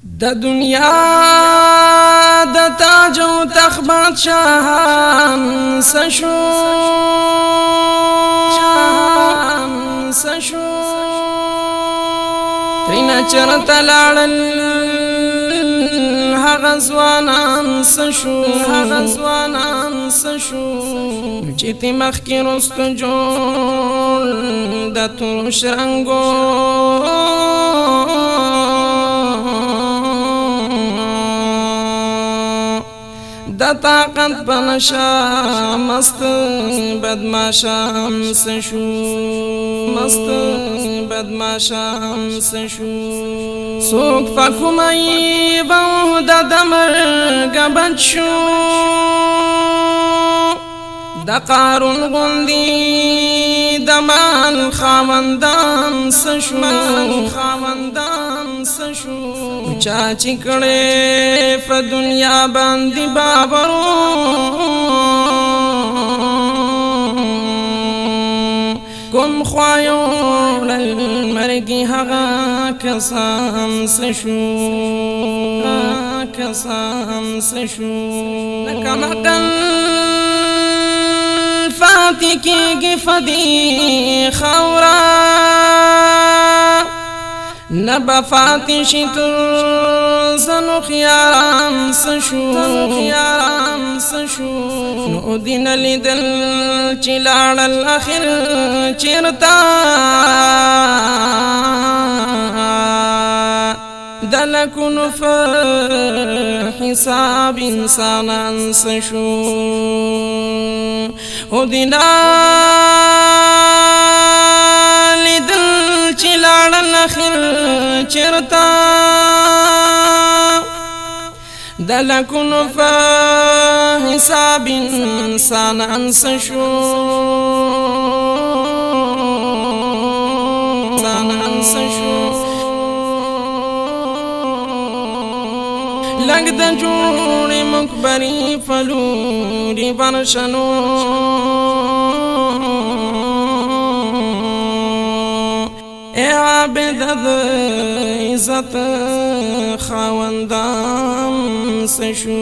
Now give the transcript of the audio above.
د دنیا د تاج او تخت بادشاہان سشو ترینا چرته لاړل هغه ځوانان سشو چې تی مخکې رستو جوړ د ترش رنګو د طاقت پنشا مست بدماشان سشو سوک فکومئی بو د دمر گبد شو د قارون غندی دمان خاوندان سشو چاچی کڑے فا دنیا باندی بابرو کم خوایو للمرگی حقا کسان سشو لکا مقل فاتی کی گفدی خورا نبا فاتی شتر زنو خیاران سشو نو دین لیدل چلال الاخر چرتا دلکن حساب انسانان سشو او دینا لیدل چلال الاخر چرتا دلکن حساب انسانان سشو لگ د جوړې مکبري فلوري برشنو اے عابد د عزت خاوندان سشو